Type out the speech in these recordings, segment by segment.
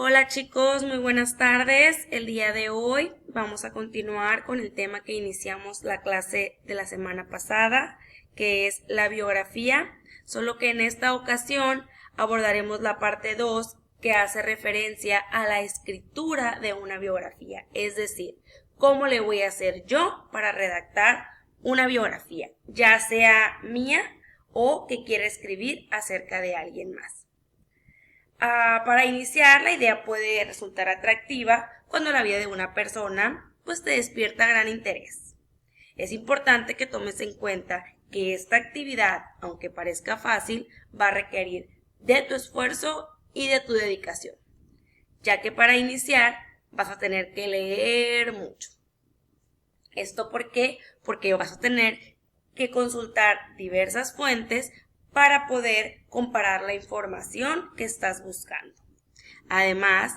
Hola chicos, muy buenas tardes. El día de hoy vamos a continuar con el tema que iniciamos la clase de la semana pasada, que es la biografía, solo que en esta ocasión abordaremos la parte 2 que hace referencia a la escritura de una biografía, es decir, cómo le voy a hacer yo para redactar una biografía, ya sea mía o que quiera escribir acerca de alguien más. Para iniciar, la idea puede resultar atractiva cuando la vida de una persona pues te despierta gran interés. Es importante que tomes en cuenta que esta actividad, aunque parezca fácil, va a requerir de tu esfuerzo y de tu dedicación, ya que para iniciar vas a tener que leer mucho. ¿Esto por qué? Porque vas a tener que consultar diversas fuentes para poder comparar la información que estás buscando. Además,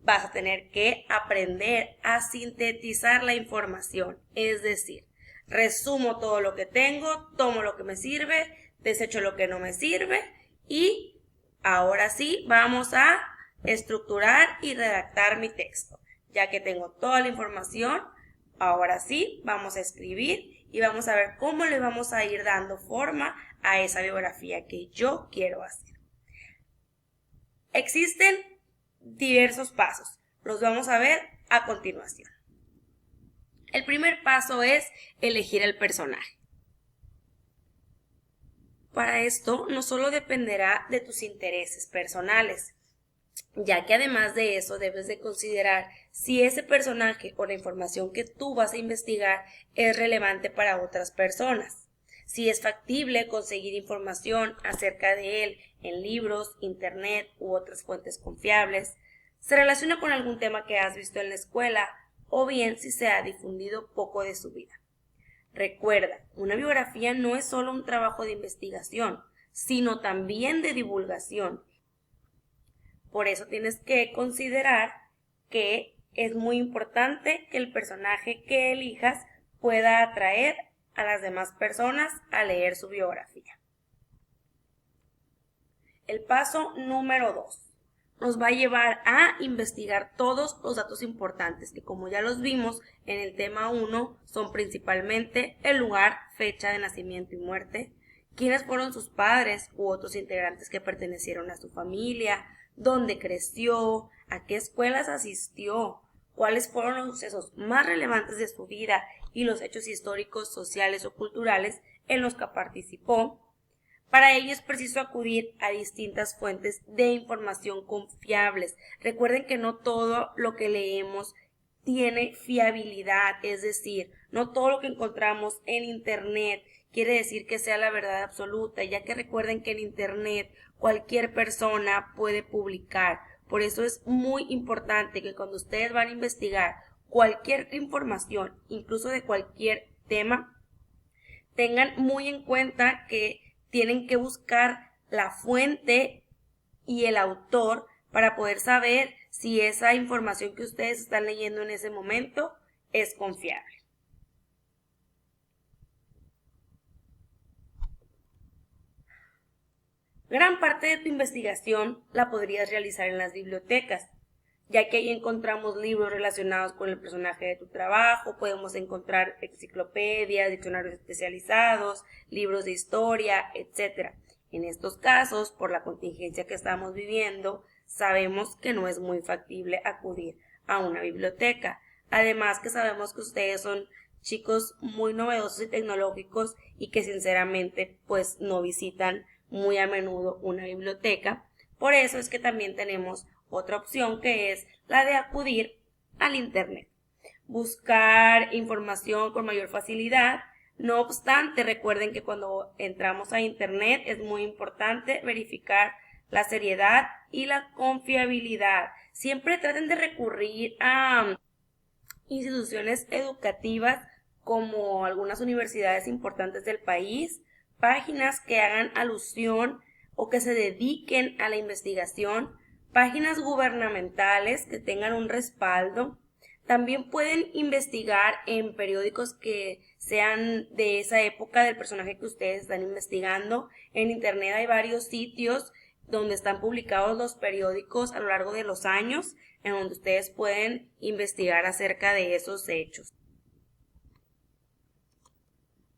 vas a tener que aprender a sintetizar la información, es decir, resumo todo lo que tengo, tomo lo que me sirve, desecho lo que no me sirve y ahora sí vamos a estructurar y redactar mi texto. Ya que tengo toda la información, ahora sí vamos a escribir y vamos a ver cómo le vamos a ir dando forma a esa biografía que yo quiero hacer. Existen diversos pasos, los vamos a ver a continuación. El primer paso es elegir el personaje. Para esto no solo dependerá de tus intereses personales, ya que además de eso debes de considerar si ese personaje o la información que tú vas a investigar es relevante para otras personas, si es factible conseguir información acerca de él en libros, internet u otras fuentes confiables, se relaciona con algún tema que has visto en la escuela o bien si se ha difundido poco de su vida. Recuerda, una biografía no es solo un trabajo de investigación, sino también de divulgación. Por eso tienes que considerar que es muy importante que el personaje que elijas pueda atraer a las demás personas a leer su biografía. El paso número 2 nos va a llevar a investigar todos los datos importantes, que como ya los vimos en el tema 1, son principalmente el lugar, fecha de nacimiento y muerte, quiénes fueron sus padres u otros integrantes que pertenecieron a su familia, dónde creció, a qué escuelas asistió, cuáles fueron los sucesos más relevantes de su vida y los hechos históricos, sociales o culturales en los que participó. Para ello es preciso acudir a distintas fuentes de información confiables. Recuerden que no todo lo que leemos tiene fiabilidad, es decir, no todo lo que encontramos en internet quiere decir que sea la verdad absoluta, ya que recuerden que en internet cualquier persona puede publicar. Por eso es muy importante que cuando ustedes van a investigar cualquier información, incluso de cualquier tema, tengan muy en cuenta que tienen que buscar la fuente y el autor para poder saber si esa información que ustedes están leyendo en ese momento es confiable. Gran parte de tu investigación la podrías realizar en las bibliotecas, ya que ahí encontramos libros relacionados con el personaje de tu trabajo, podemos encontrar enciclopedias, diccionarios especializados, libros de historia, etc. En estos casos, por la contingencia que estamos viviendo, sabemos que no es muy factible acudir a una biblioteca. Además que sabemos que ustedes son chicos muy novedosos y tecnológicos y que sinceramente pues no visitan muy a menudo una biblioteca. Por eso es que también tenemos otra opción que es la de acudir al internet, buscar información con mayor facilidad. No obstante, recuerden que cuando entramos a internet es muy importante verificar la seriedad y la confiabilidad. Siempre traten de recurrir a instituciones educativas como algunas universidades importantes del país, páginas que hagan alusión o que se dediquen a la investigación, páginas gubernamentales que tengan un respaldo. También pueden investigar en periódicos que sean de esa época del personaje que ustedes están investigando. En internet hay varios sitios donde están publicados los periódicos a lo largo de los años, en donde ustedes pueden investigar acerca de esos hechos.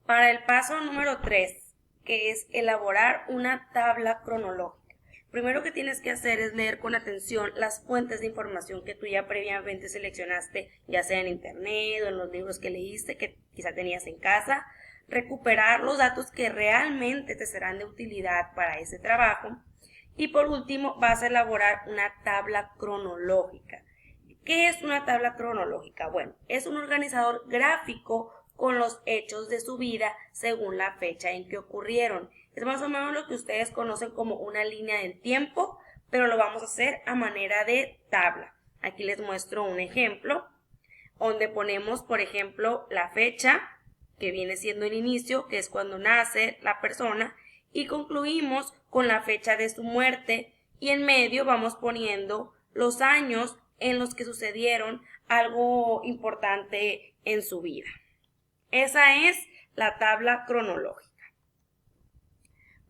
Para el paso número 3, que es elaborar una tabla cronológica. Primero que tienes que hacer es leer con atención las fuentes de información que tú ya previamente seleccionaste, ya sea en internet o en los libros que leíste, que quizá tenías en casa. Recuperar los datos que realmente te serán de utilidad para ese trabajo. Y por último, vas a elaborar una tabla cronológica. ¿Qué es una tabla cronológica? Bueno, es un organizador gráfico con los hechos de su vida según la fecha en que ocurrieron. Es más o menos lo que ustedes conocen como una línea del tiempo, pero lo vamos a hacer a manera de tabla. Aquí les muestro un ejemplo, donde ponemos, por ejemplo, la fecha, que viene siendo el inicio, que es cuando nace la persona, y concluimos con la fecha de su muerte, y en medio vamos poniendo los años en los que sucedieron algo importante en su vida. Esa es la tabla cronológica.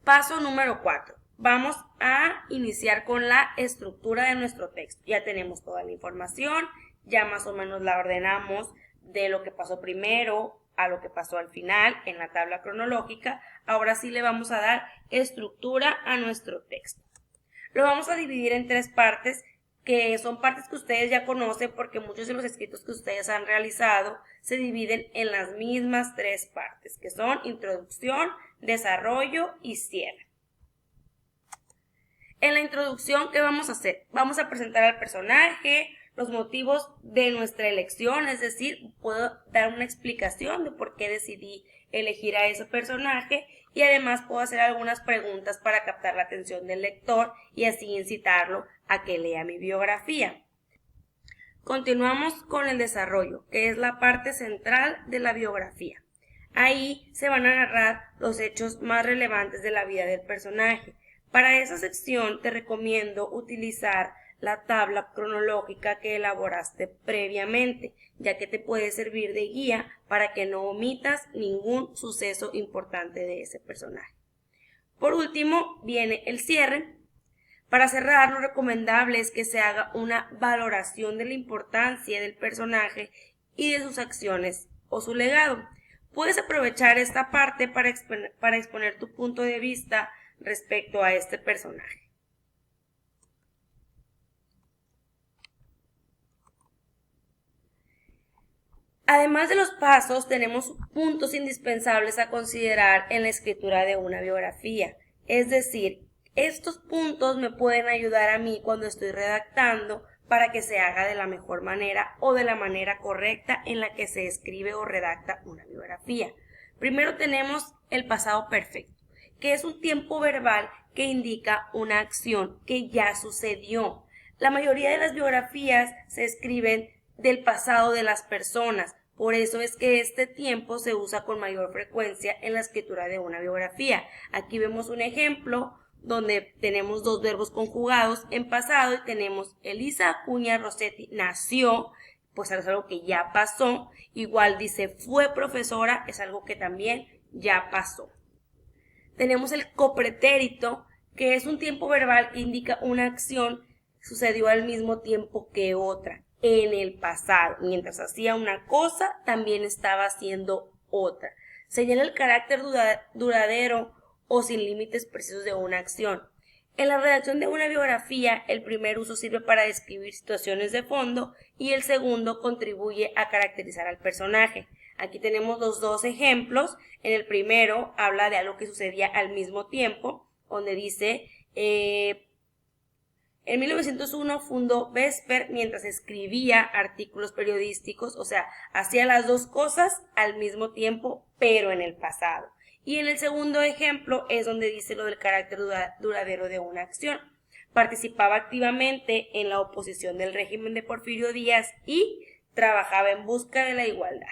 Paso número 4. Vamos a iniciar con la estructura de nuestro texto. Ya tenemos toda la información, ya más o menos la ordenamos de lo que pasó primero a lo que pasó al final en la tabla cronológica. Ahora sí le vamos a dar estructura a nuestro texto. Lo vamos a dividir en 3 partes, que son partes que ustedes ya conocen porque muchos de los escritos que ustedes han realizado se dividen en las mismas 3 partes, que son introducción, desarrollo y cierre. En la introducción, ¿qué vamos a hacer? Vamos a presentar al personaje, los motivos de nuestra elección, es decir, puedo dar una explicación de por qué decidí elegir a ese personaje y además puedo hacer algunas preguntas para captar la atención del lector y así incitarlo a que lea mi biografía. Continuamos con el desarrollo, que es la parte central de la biografía. Ahí se van a narrar los hechos más relevantes de la vida del personaje. Para esa sección te recomiendo utilizar la tabla cronológica que elaboraste previamente, ya que te puede servir de guía para que no omitas ningún suceso importante de ese personaje. Por último, viene el cierre. Para cerrar, lo recomendable es que se haga una valoración de la importancia del personaje y de sus acciones o su legado. Puedes aprovechar esta parte para exponer tu punto de vista respecto a este personaje. Además de los pasos, tenemos puntos indispensables a considerar en la escritura de una biografía. Es decir, estos puntos me pueden ayudar a mí cuando estoy redactando para que se haga de la mejor manera o de la manera correcta en la que se escribe o redacta una biografía. Primero tenemos el pasado perfecto, que es un tiempo verbal que indica una acción que ya sucedió. La mayoría de las biografías se escriben del pasado de las personas, por eso es que este tiempo se usa con mayor frecuencia en la escritura de una biografía. Aquí vemos un ejemplo donde tenemos 2 verbos conjugados en pasado y tenemos Elisa Acuña Rossetti nació, pues es algo que ya pasó. Igual dice fue profesora, es algo que también ya pasó. Tenemos el copretérito, que es un tiempo verbal que indica una acción que sucedió al mismo tiempo que otra en el pasado. Mientras hacía una cosa, también estaba haciendo otra. Señala el carácter duradero o sin límites precisos de una acción. En la redacción de una biografía, el primer uso sirve para describir situaciones de fondo y el segundo contribuye a caracterizar al personaje. Aquí tenemos los 2 ejemplos. En el primero habla de algo que sucedía al mismo tiempo, donde dice en 1901 fundó Vesper mientras escribía artículos periodísticos, o sea, hacía las 2 cosas al mismo tiempo, pero en el pasado. Y en el segundo ejemplo es donde dice lo del carácter duradero de una acción. Participaba activamente en la oposición del régimen de Porfirio Díaz y trabajaba en busca de la igualdad.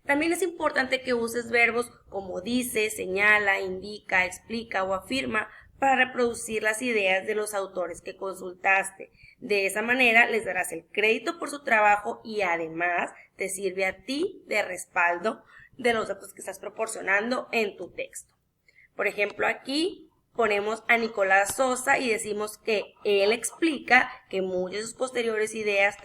También es importante que uses verbos como dice, señala, indica, explica o afirma para reproducir las ideas de los autores que consultaste. De esa manera les darás el crédito por su trabajo y además te sirve a ti de respaldo de los datos que estás proporcionando en tu texto. Por ejemplo, aquí ponemos a Nicolás Sosa y decimos que él explica que muchas de sus posteriores ideas,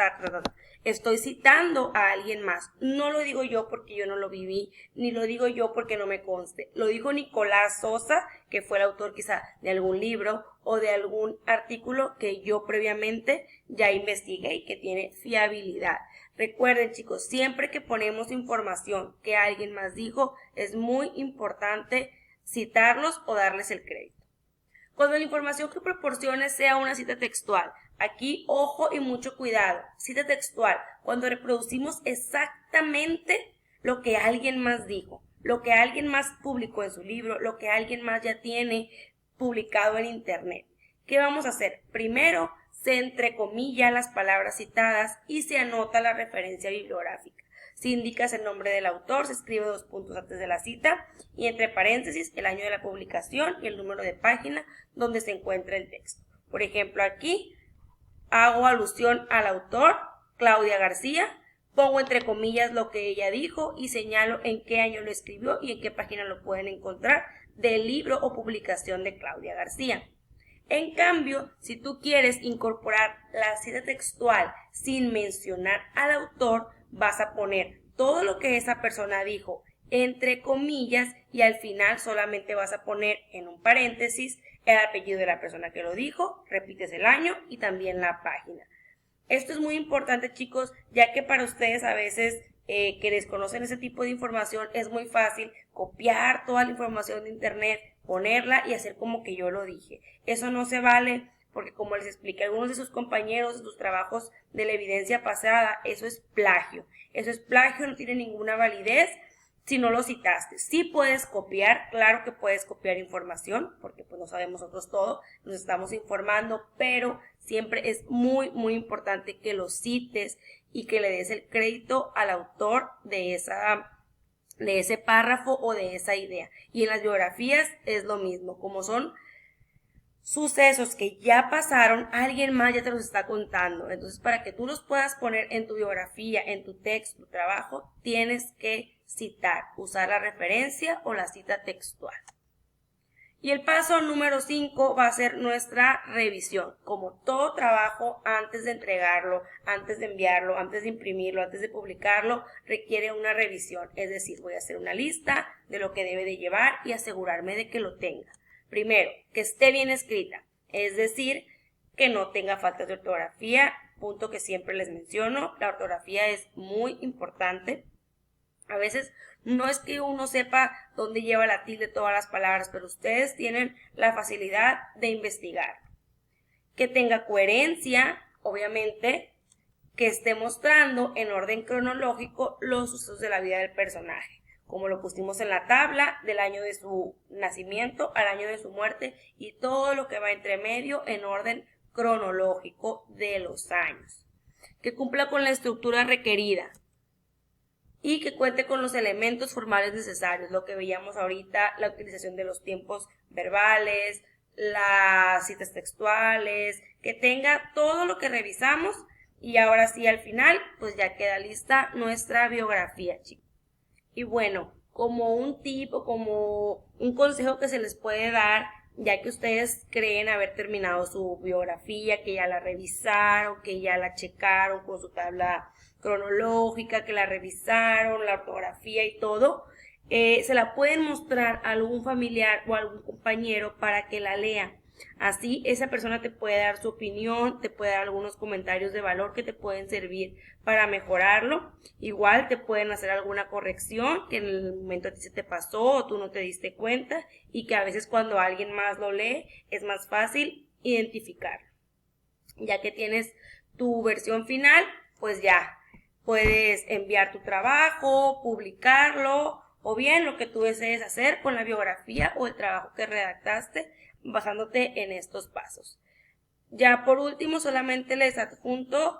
estoy citando a alguien más. No lo digo yo porque yo no lo viví, ni lo digo yo porque no me conste. Lo dijo Nicolás Sosa, que fue el autor quizá de algún libro o de algún artículo que yo previamente ya investigué y que tiene fiabilidad. Recuerden, chicos, siempre que ponemos información que alguien más dijo, es muy importante citarlos o darles el crédito. Cuando la información que proporciones sea una cita textual, aquí ojo y mucho cuidado. Cita textual, cuando reproducimos exactamente lo que alguien más dijo, lo que alguien más publicó en su libro, lo que alguien más ya tiene publicado en internet. ¿Qué vamos a hacer? Primero, se entrecomilla las palabras citadas y se anota la referencia bibliográfica. Si indicas el nombre del autor, se escribe 2 puntos antes de la cita y entre paréntesis el año de la publicación y el número de página donde se encuentra el texto. Por ejemplo, aquí hago alusión al autor, Claudia García, pongo entre comillas lo que ella dijo y señalo en qué año lo escribió y en qué página lo pueden encontrar del libro o publicación de Claudia García. En cambio, si tú quieres incorporar la cita textual sin mencionar al autor, vas a poner todo lo que esa persona dijo entre comillas y al final solamente vas a poner en un paréntesis el apellido de la persona que lo dijo, repites el año y también la página. Esto es muy importante, chicos, ya que para ustedes a veces que desconocen ese tipo de información es muy fácil copiar toda la información de internet, ponerla y hacer como que yo lo dije. Eso no se vale porque, como les expliqué a algunos de sus compañeros en sus trabajos de la evidencia pasada, eso es plagio. Eso es plagio, no tiene ninguna validez si no lo citaste. Sí puedes copiar, claro que puedes copiar información, porque pues no sabemos nosotros todo, nos estamos informando, pero siempre es muy, muy importante que lo cites y que le des el crédito al autor de ese párrafo o de esa idea. Y en las biografías es lo mismo, como son sucesos que ya pasaron, alguien más ya te los está contando. Entonces, para que tú los puedas poner en tu biografía, en tu texto, tu trabajo, tienes que citar, usar la referencia o la cita textual. Y el paso número 5 va a ser nuestra revisión. Como todo trabajo, antes de entregarlo, antes de enviarlo, antes de imprimirlo, antes de publicarlo, requiere una revisión. Es decir, voy a hacer una lista de lo que debe de llevar y asegurarme de que lo tenga. Primero, que esté bien escrita, es decir, que no tenga faltas de ortografía, punto que siempre les menciono. La ortografía es muy importante. A veces no es que uno sepa dónde lleva la tilde todas las palabras, pero ustedes tienen la facilidad de investigar. Que tenga coherencia, obviamente, que esté mostrando en orden cronológico los sucesos de la vida del personaje, como lo pusimos en la tabla, del año de su nacimiento al año de su muerte y todo lo que va entre medio en orden cronológico de los años. Que cumpla con la estructura requerida y que cuente con los elementos formales necesarios, lo que veíamos ahorita, la utilización de los tiempos verbales, las citas textuales, que tenga todo lo que revisamos y ahora sí al final pues ya queda lista nuestra biografía, chicos. Y bueno, como un tip o como un consejo que se les puede dar, ya que ustedes creen haber terminado su biografía, que ya la revisaron, que ya la checaron con su tabla cronológica, que la revisaron, la ortografía y todo, se la pueden mostrar a algún familiar o a algún compañero para que la lea. Así esa persona te puede dar su opinión, te puede dar algunos comentarios de valor que te pueden servir para mejorarlo. Igual te pueden hacer alguna corrección que en el momento a ti se te pasó o tú no te diste cuenta y que a veces cuando alguien más lo lee es más fácil identificarlo. Ya que tienes tu versión final, pues ya puedes enviar tu trabajo, publicarlo o bien lo que tú desees hacer con la biografía o el trabajo que redactaste basándote en estos pasos. Ya por último solamente les adjunto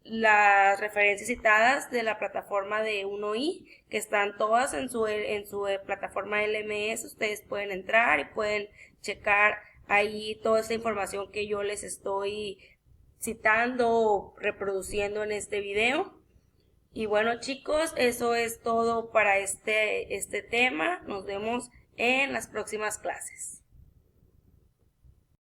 las referencias citadas de la plataforma de 1i, que están todas en su plataforma LMS. Ustedes pueden entrar y pueden checar ahí toda esta información que yo les estoy citando o reproduciendo en este video. Y bueno, chicos, eso es todo para este tema. Nos vemos en las próximas clases.